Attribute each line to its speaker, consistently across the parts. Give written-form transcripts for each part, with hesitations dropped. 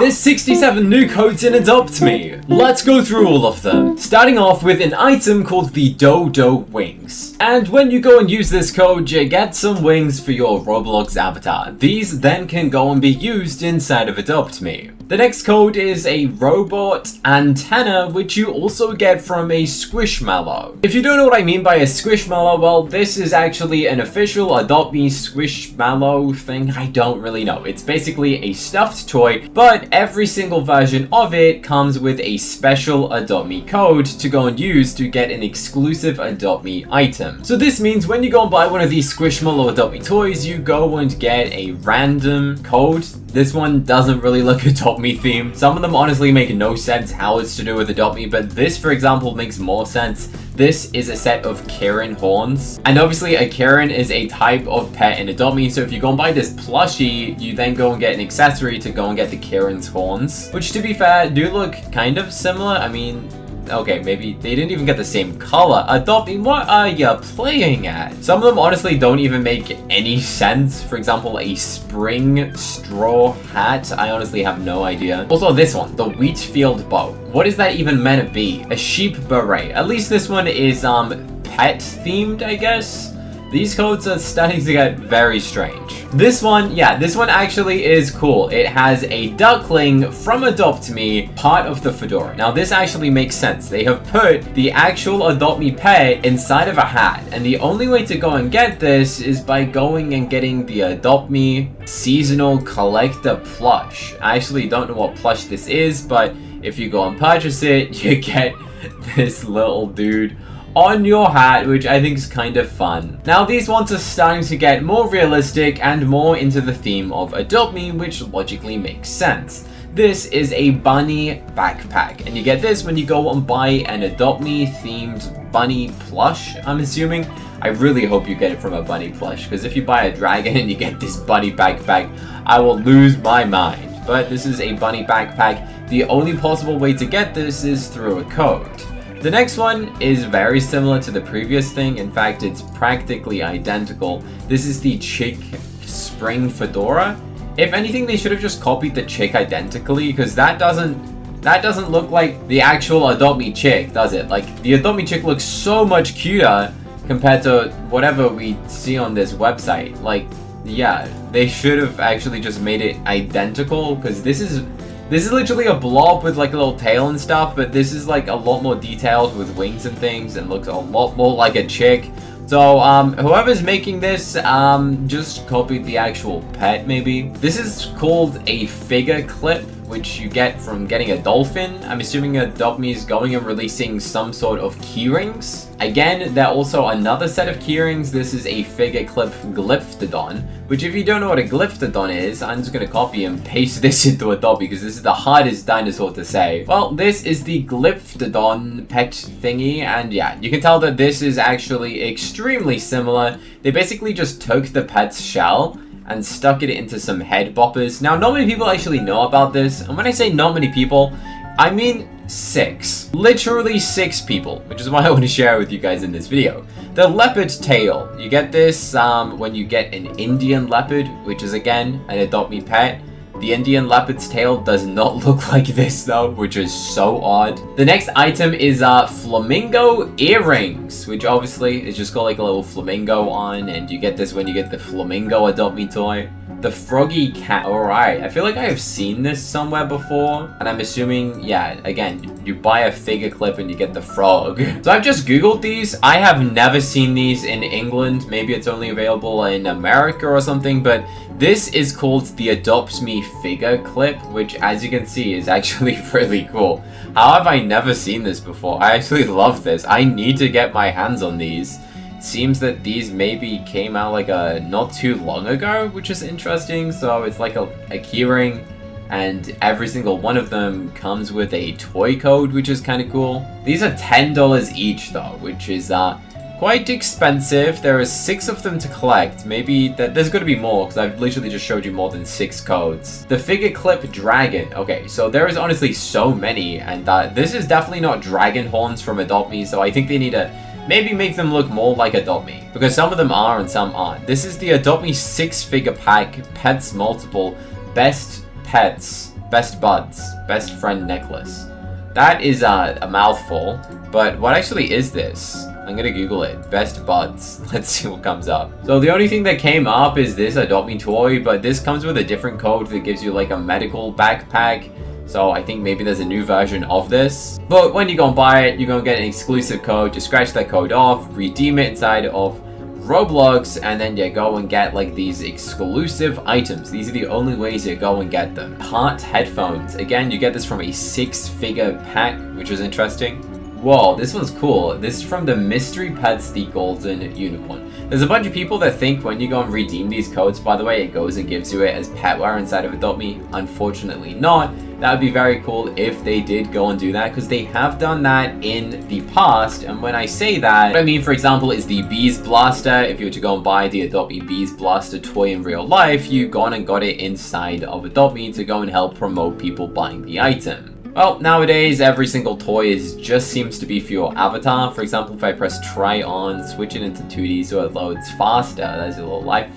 Speaker 1: There's 67 new codes in Adopt Me. Let's go through all of them. Starting off with an item called the Dodo Wings. And when you go and use this code, you get some wings for your Roblox avatar. These then can go and be used inside of Adopt Me. The next code is a robot antenna, which you also get from a Squishmallow. If you don't know what I mean by a Squishmallow, well, this is actually an official Adopt Me Squishmallow thing. I don't really know. It's basically a stuffed toy, but every single version of it comes with a special Adopt Me code to go and use to get an exclusive Adopt Me item. So this means when you go and buy one of these Squishmallow Adopt Me toys, you go and get a random code. This one doesn't really look Adopt Me themed. Some of them honestly make no sense how it's to do with Adopt Me, but this, for example, makes more sense. This is a set of Karen horns. And obviously a Karen is a type of pet in Adopt Me, so if you go and buy this plushie, you then go and get an accessory to go and get the Karen's horns, which to be fair, do look kind of similar. I mean, okay, maybe they didn't even get the same color. Adopt Me, what are you playing at? Some of them honestly don't even make any sense. For example, a spring straw hat. I honestly have no idea. Also this one, the wheat field bow. What is that even meant to be? A sheep beret. At least this one is pet themed, I guess. These codes are starting to get very strange. This one, yeah, this one actually is cool. It has a duckling from Adopt Me, part of the fedora. Now this actually makes sense. They have put the actual Adopt Me pet inside of a hat, and the only way to go and get this is by going and getting the Adopt Me seasonal collector plush. I actually don't know what plush this is, but if you go and purchase it, you get this little dude on your hat, which I think is kind of fun. Now these ones are starting to get more realistic and more into the theme of Adopt Me, which logically makes sense. This is a bunny backpack, and you get this when you go and buy an Adopt Me themed bunny plush, I'm assuming. I really hope you get it from a bunny plush, because if you buy a dragon and you get this bunny backpack, I will lose my mind. But this is a bunny backpack. The only possible way to get this is through a code. The next one is very similar to the previous thing. In fact, it's practically identical. This is the chick spring fedora. If anything, they should have just copied the chick identically, because that doesn't look like the actual Adopt Me chick, does it? Like, the Adopt Me chick looks so much cuter compared to whatever we see on this website. Like, yeah, they should have actually just made it identical, because this is literally a blob with like a little tail and stuff, but this is like a lot more detailed with wings and things and looks a lot more like a chick. So whoever's making this, just copied the actual pet maybe. This is called a figure clip, which you get from getting a dolphin. I'm assuming Adopt Me is going and releasing some sort of keyrings. Again, they're also another set of keyrings. This is a figure clip glyphtodon, which if you don't know what a glyphtodon is, I'm just going to copy and paste this into Adopt Me because this is the hardest dinosaur to say. Well, this is the glyphtodon pet thingy, and yeah, you can tell that this is actually extremely similar. They basically just took the pet's shell and stuck it into some head boppers. Now, not many people actually know about this, and when I say not many people, I mean 6. Literally 6 people, which is why I want to share with you guys in this video. The leopard tail. You get this when you get an Indian leopard, which is again an Adopt Me pet. The Indian leopard's tail does not look like this though, which is so odd. The next item is flamingo earrings, which obviously is just got like a little flamingo on, and you get this when you get the flamingo Adopt Me toy. The froggy cat. Alright, I feel like I have seen this somewhere before, and I'm assuming, yeah, again, you buy a figure clip and you get the frog. So I've just googled these. I have never seen these in England. Maybe it's only available in America or something, but this is called the Adopt Me figure clip, which as you can see is actually really cool. How have I never seen this before? I actually love this. I need to get my hands on these. Seems that these maybe came out like not too long ago, which is interesting. So it's like a keyring, and every single one of them comes with a toy code, which is kind of cool. These are $10 each though, which is quite expensive. There are 6 of them to collect. Maybe there's going to be more, because I've literally just showed you more than 6 codes. The figure clip dragon. Okay, so there is honestly so many, and this is definitely not dragon horns from Adopt Me, so I think they need to maybe make them look more like Adopt Me, because some of them are and some aren't. This is the Adopt Me 6-figure pack, pets multiple, best pets Best buds. Best friend necklace. That is a mouthful. But what actually is this? I'm gonna Google it. Best buds. Let's see what comes up. So the only thing that came up is this Adopt Me toy, but this comes with a different code that gives you like a medical backpack. So I think maybe there's a new version of this. But when you go and buy it, you're gonna get an exclusive code. Just scratch that code off, redeem it inside of Roblox, and then you go and get like these exclusive items. These are the only ways you go and get them. Heart headphones. Again, you get this from a 6-figure pack, which is interesting. Whoa, this one's cool. This is from the Mystery Pets, the Golden Unicorn. There's a bunch of people that think when you go and redeem these codes, by the way, it goes and gives you it as petware inside of Adopt Me. Unfortunately not. That would be very cool if they did go and do that, because they have done that in the past. And when I say that, what I mean, for example, is the Bees Blaster. If you were to go and buy the Adopt Me Bees Blaster toy in real life, you gone and got it inside of Adopt Me to go and help promote people buying the item. Well, nowadays, every single toy just seems to be for your avatar. For example, if I press try on, switch it into 2D so it loads faster. There's a little life.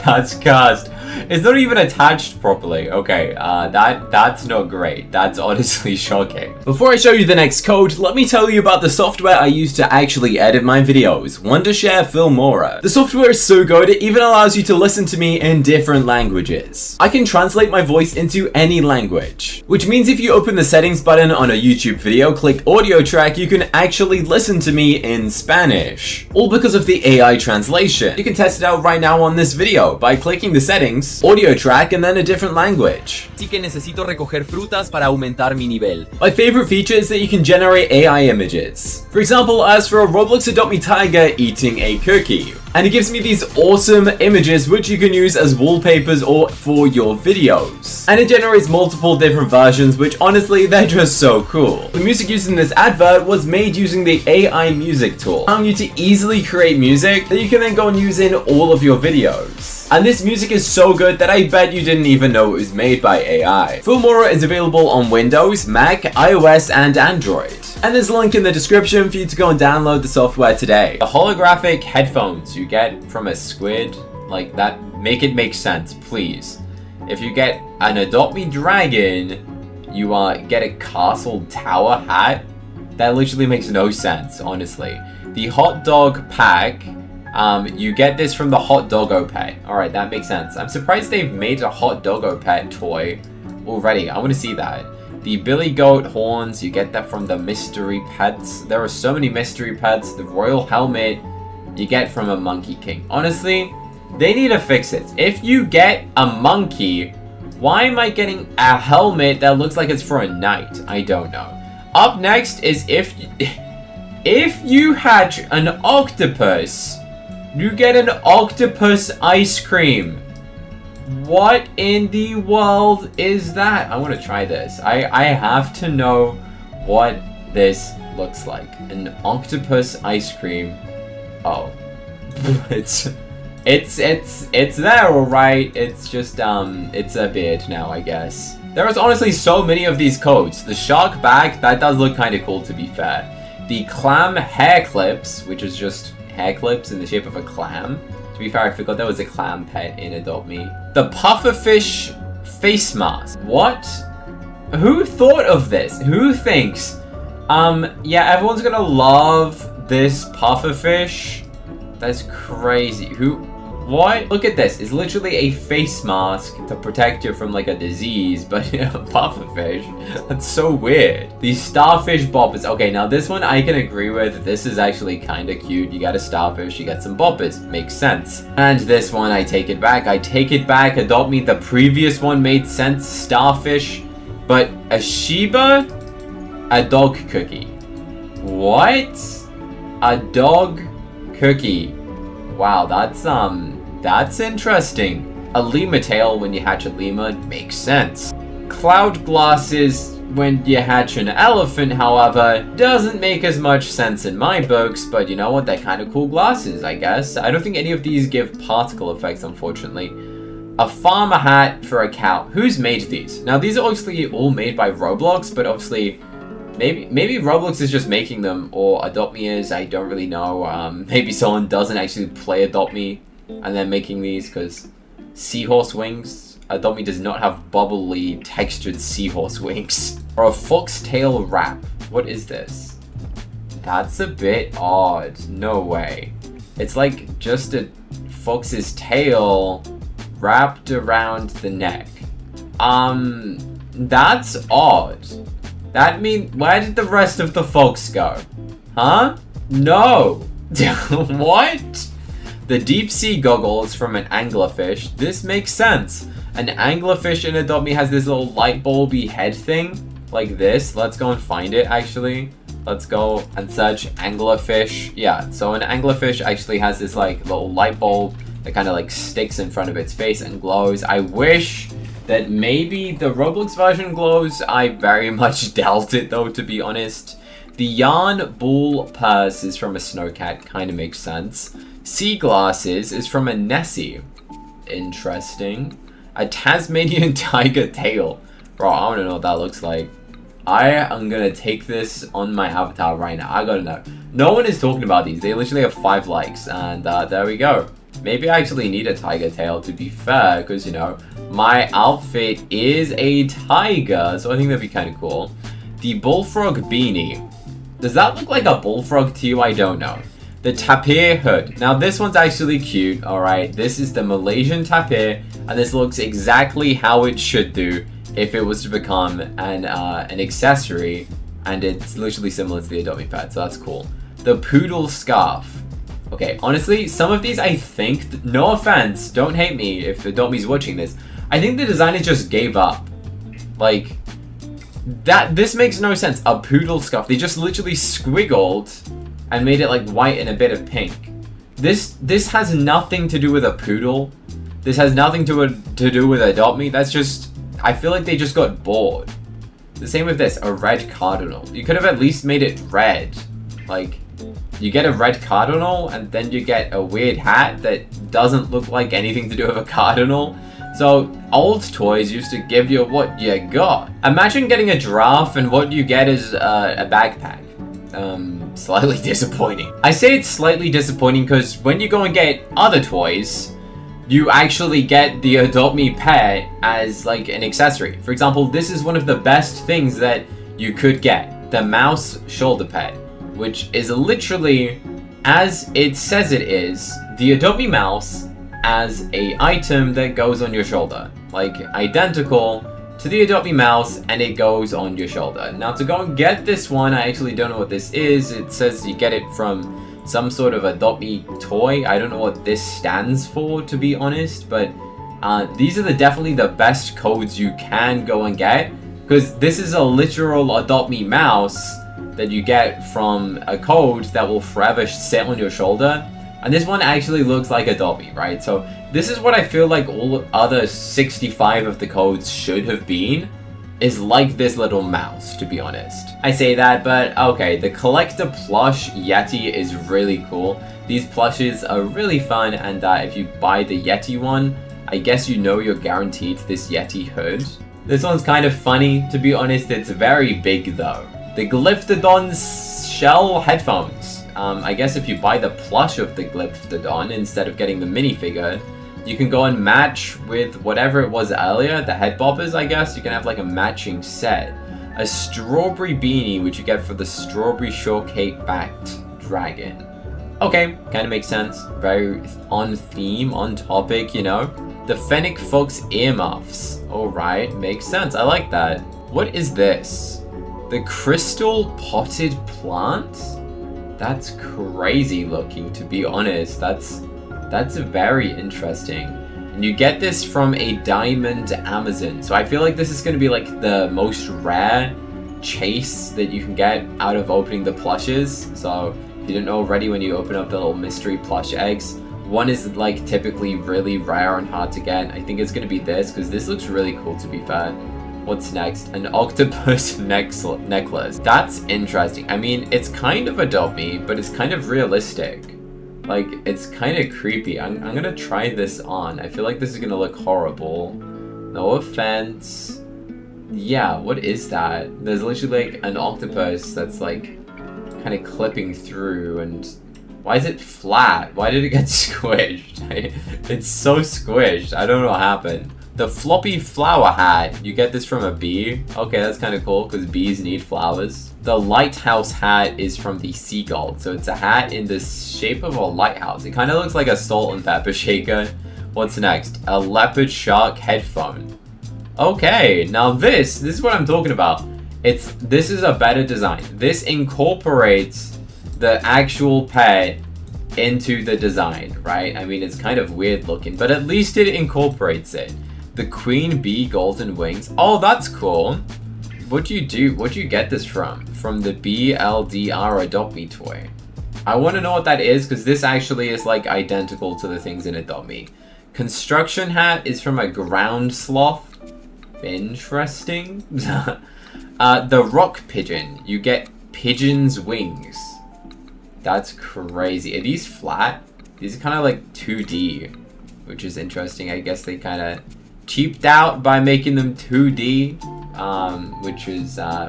Speaker 1: That's cursed. It's not even attached properly. Okay, that's not great. That's honestly shocking. Before I show you the next code, let me tell you about the software I use to actually edit my videos, Wondershare Filmora. The software is so good, it even allows you to listen to me in different languages. I can translate my voice into any language, which means if you open the settings button on a YouTube video, click audio track, you can actually listen to me in Spanish. All because of the AI translation. You can test it out right now on this video by clicking the settings, audio track, and then a different language.
Speaker 2: Así que necesito recoger frutas para aumentar mi nivel.
Speaker 1: My favorite feature is that you can generate AI images. For example, as for a Roblox Adopt Me tiger eating a cookie. And it gives me these awesome images which you can use as wallpapers or for your videos. And it generates multiple different versions, which honestly, they're just so cool. The music used in this advert was made using the AI music tool, allowing you to easily create music that you can then go and use in all of your videos. And this music is so good that I bet you didn't even know it was made by AI. Filmora is available on Windows, Mac, iOS, and Android. And there's a link in the description for you to go and download the software today. The holographic headphones you get from a squid, like that, make it make sense, please. If you get an Adopt Me dragon, you get a castle tower hat. That literally makes no sense, honestly. The hot dog pack, you get this from the Hot Doggo pet. Alright, that makes sense. I'm surprised they've made a Hot Doggo pet toy already. I want to see that. The Billy Goat horns, you get that from the Mystery Pets. There are so many Mystery Pets. The Royal Helmet, you get from a Monkey King. Honestly, they need to fix it. If you get a monkey, why am I getting a helmet that looks like it's for a knight? I don't know. Up next is if you hatch an octopus, you get an octopus ice cream. What in the world is that? I want to try this. I have to know what this looks like. An octopus ice cream. Oh. it's there, alright. It's just it's a beard now, I guess. There is honestly so many of these codes. The shark bag, that does look kind of cool to be fair. The clam hair clips, which is just hair clips in the shape of a clam. To be fair, I forgot there was a clam pet in Adopt Me. The pufferfish face mask. What? Who thought of this? Who thinks? Yeah, everyone's gonna love this pufferfish. That's crazy. Who? What? Look at this. It's literally a face mask to protect you from like a disease, but pufferfish. That's so weird. These starfish boppers. Okay, now this one I can agree with. This is actually kind of cute. You got a starfish, you get some boppers. Makes sense. And this one, I take it back. I take it back. Adopt Me, the previous one made sense. Starfish. But a Shiba? A dog cookie. What? A dog cookie. Wow, that's interesting. A lemur tail when you hatch a lemur makes sense. Cloud glasses when you hatch an elephant, however, doesn't make as much sense in my books, but you know what, they're kind of cool glasses, I guess. I don't think any of these give particle effects, unfortunately. A farmer hat for a cow. Who's made these? Now, these are obviously all made by Roblox, but obviously maybe Roblox is just making them, or Adopt Me is, I don't really know. Maybe someone doesn't actually play Adopt Me, and they're making these, because seahorse wings, Adopt Me does not have bubbly, textured seahorse wings. Or a foxtail wrap. What is this? That's a bit odd. No way. It's like just a fox's tail wrapped around the neck. That's odd. That means, where did the rest of the fox go? Huh? No. What? The deep sea goggles from an anglerfish. This makes sense. An anglerfish in Adopt Me has this little light bulby head thing, like this. Let's go and find it, actually. Let's go and search anglerfish. Yeah, so an anglerfish actually has this like little light bulb that kind of like sticks in front of its face and glows. I wish that maybe the Roblox version glows. I very much doubt it though, to be honest. The yarn ball purse is from a snowcat, kind of makes sense. Sea glasses is from a Nessie. Interesting. A Tasmanian tiger tail. Bro, I want to know what that looks like. I am going to take this on my avatar right now. I gotta know. No one is talking about these. They literally have 5 likes. And there we go. Maybe I actually need a tiger tail, to be fair. Because, you know, my outfit is a tiger. So I think that'd be kind of cool. The bullfrog beanie. Does that look like a bullfrog to you? I don't know. The tapir hood. Now this one's actually cute, alright. This is the Malaysian tapir, and this looks exactly how it should do if it was to become an accessory, and it's literally similar to the Adopt Me pet, so that's cool. The poodle scarf. Okay, honestly, some of these I think, no offense, don't hate me if Adopt Me's watching this, I think the designer just gave up. Like, this makes no sense. A poodle scarf. They just literally squiggled and made it like white and a bit of pink. This has nothing to do with a poodle. This has nothing to do with Adopt Me. That's just, I feel like they just got bored. The same with this, a red cardinal. You could have at least made it red. Like, you get a red cardinal and then you get a weird hat that doesn't look like anything to do with a cardinal. So, old toys used to give you what you got. Imagine getting a giraffe and what you get is a backpack. Slightly disappointing. I say it's slightly disappointing because when you go and get other toys, you actually get the Adopt Me pet as like an accessory. For example, this is one of the best things that you could get. The mouse shoulder pad, which is literally, as it says it is, the Adopt Me mouse as a item that goes on your shoulder. Like, identical to the Adopt Me mouse, and it goes on your shoulder. Now, to go and get this one, I actually don't know what this is. It says you get it from some sort of Adopt Me toy. I don't know what this stands for, to be honest, but these are definitely the best codes you can go and get, because this is a literal Adopt Me mouse that you get from a code that will forever sit on your shoulder. And this one actually looks like Adopt Me, right? So this is what I feel like all other 65 of the codes should have been, is like this little mouse, to be honest. I say that, but okay, the collector plush Yeti is really cool. These plushes are really fun, and if you buy the Yeti one, I guess you know you're guaranteed this Yeti hood. This one's kind of funny, to be honest. It's very big though. The Glyphtodon shell headphones. I guess if you buy the plush of the Glyphtodon instead of getting the minifigure, you can go and match with whatever it was earlier, the head boppers, I guess. You can have like a matching set. A strawberry beanie, which you get for the strawberry shortcake backed dragon. Okay, kind of makes sense. Very on theme, on topic, you know. The Fennec Fox earmuffs. Alright, makes sense. I like that. What is this? The crystal potted plant? That's crazy looking, to be honest. That's very interesting. And you get this from a diamond Amazon. So I feel like this is going to be like the most rare chase that you can get out of opening the plushes. So if you didn't know already, when you open up the little mystery plush eggs, one is like typically really rare and hard to get. I think it's going to be this, because this looks really cool, to be fair. What's next? An octopus necklace. That's interesting. I mean, it's kind of Adopt Me, but it's kind of realistic. Like, it's kind of creepy. I'm gonna try this on. I feel like this is gonna look horrible. No offense. Yeah, what is that? There's literally like an octopus that's like kind of clipping through, and why is it flat? Why did it get squished? It's so squished. I don't know what happened. The floppy flower hat, you get this from a bee. Okay, that's kind of cool because bees need flowers. The lighthouse hat is from the seagull. So it's a hat in the shape of a lighthouse. It kind of looks like a salt and pepper shaker. What's next? A leopard shark headphone. Okay, now this is what I'm talking about. This is a better design. This incorporates the actual pet into the design, right? I mean, it's kind of weird looking, but at least it incorporates it. The queen bee golden wings. Oh, that's cool. What'd you get this from? From the BLDR Adopt Me toy. I want to know what that is because this actually is like identical to the things in Adopt Me. Construction hat is from a ground sloth. Interesting. The rock pigeon. You get pigeon's wings. That's crazy. Are these flat? These are kind of like 2D, which is interesting. I guess they kind of cheaped out by making them 2D,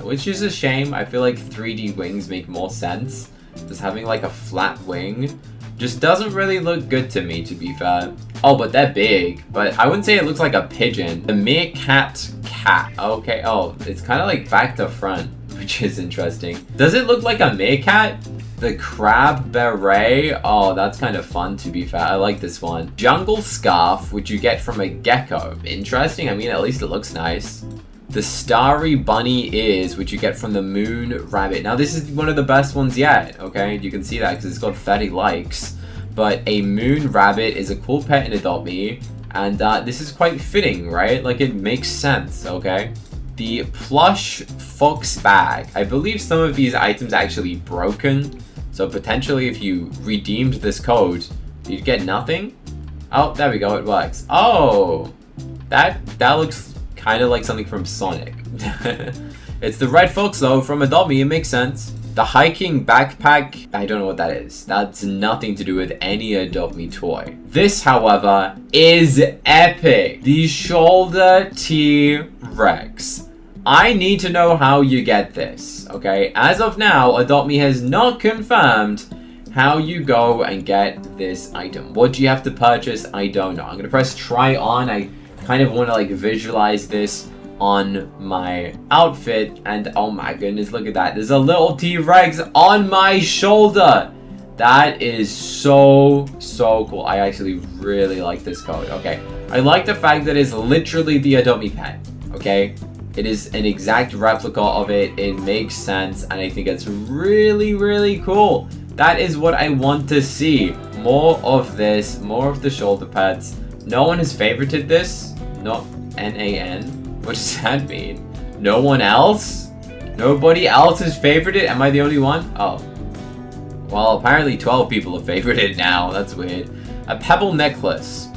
Speaker 1: which is a shame. I feel like 3D wings make more sense. Just having like a flat wing just doesn't really look good to me, to be fair. Oh, but they're big. But I wouldn't say it looks like a pigeon. The meerkat cat. Okay. Oh, it's kind of like back to front, which is interesting. Does it look like a meerkat? The crab beret. Oh, that's kind of fun, to be fair. I like this one. Jungle scarf, which you get from a gecko. Interesting. I mean, at least it looks nice. The starry bunny ears, which you get from the moon rabbit. Now, this is one of the best ones yet, okay? You can see that because it's got 30 likes. But a moon rabbit is a cool pet in Adopt Me. And this is quite fitting, right? Like, it makes sense, okay? The plush fox bag. I believe some of these items are actually broken. So potentially if you redeemed this code, you'd get nothing. Oh, there we go, it works. Oh, that looks kind of like something from Sonic. It's the red fox though from Adopt Me, it makes sense. The hiking backpack, I don't know what that is. That's nothing to do with any Adopt Me toy. This, however, is epic. The shoulder T-Rex. I need to know how you get this, okay? As of now, Adopt Me has not confirmed how you go and get this item. What do you have to purchase? I don't know. I'm gonna press try on. I kind of want to like visualize this on my outfit, and oh my goodness, look at that. There's a little T-Rex on my shoulder. That is so cool. I actually really like this code. Okay, I like the fact that it's literally the Adopt Me pet, okay? It is an exact replica of it. It makes sense, and I think it's really cool. That is what I want to see. More of this, more of the shoulder pads. No one has favorited this. Not N-A-N. What does that mean? No one else? Nobody else has favorited it? Am I the only one? Oh. Well, apparently 12 people have favorited it now. That's weird. A pebble necklace.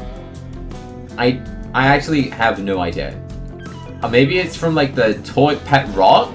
Speaker 1: I actually have no idea. Maybe it's from like the toy pet rock?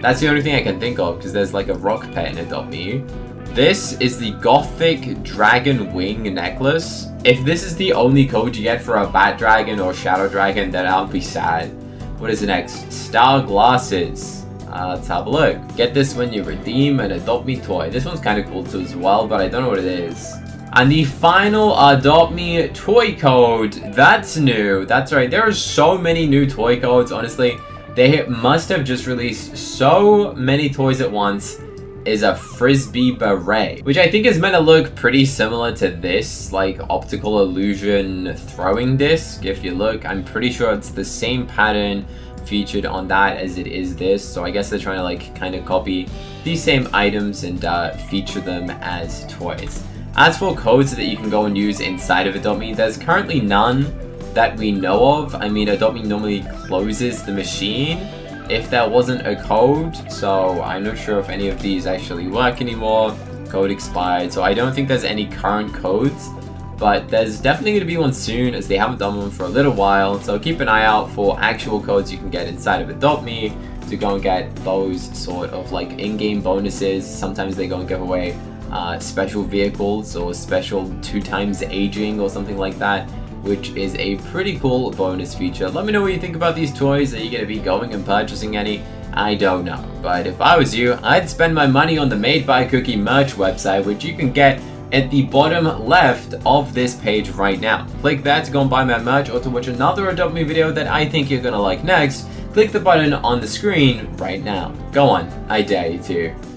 Speaker 1: That's the only thing I can think of because there's like a rock pet in Adopt Me. This is the Gothic Dragon Wing Necklace. If this is the only code you get for a Bat Dragon or Shadow Dragon, then I'll be sad. What is the next? Star Glasses. Let's have a look. Get this when you redeem an Adopt Me toy. This one's kind of cool too as well, but I don't know what it is. And the final Adopt Me toy code, that's new. That's right, there are so many new toy codes, honestly. They must have just released so many toys at once. Is a Frisbee Beret, which I think is meant to look pretty similar to this, like optical illusion throwing disc. If you look, I'm pretty sure it's the same pattern featured on that as it is this. So I guess they're trying to like kind of copy these same items and feature them as toys. As for codes that you can go and use inside of Adopt Me, there's currently none that we know of. I mean, Adopt Me normally closes the machine if there wasn't a code, so I'm not sure if any of these actually work anymore. Code expired, so I don't think there's any current codes, but there's definitely going to be one soon as they haven't done one for a little while. So keep an eye out for actual codes you can get inside of Adopt Me to go and get those sort of like in-game bonuses. Sometimes they go and give away special vehicles or special 2x aging or something like that, which is a pretty cool bonus feature. Let me know what you think about these toys. Are you going to be going and purchasing any? I don't know, but if I was you, I'd spend my money on the Made by Cookie merch website, which you can get at the bottom left of this page right now. Click that to go and buy my merch or to watch another Adopt Me video that I think you're gonna like next. Click the button on the screen right now. Go on, I dare you to.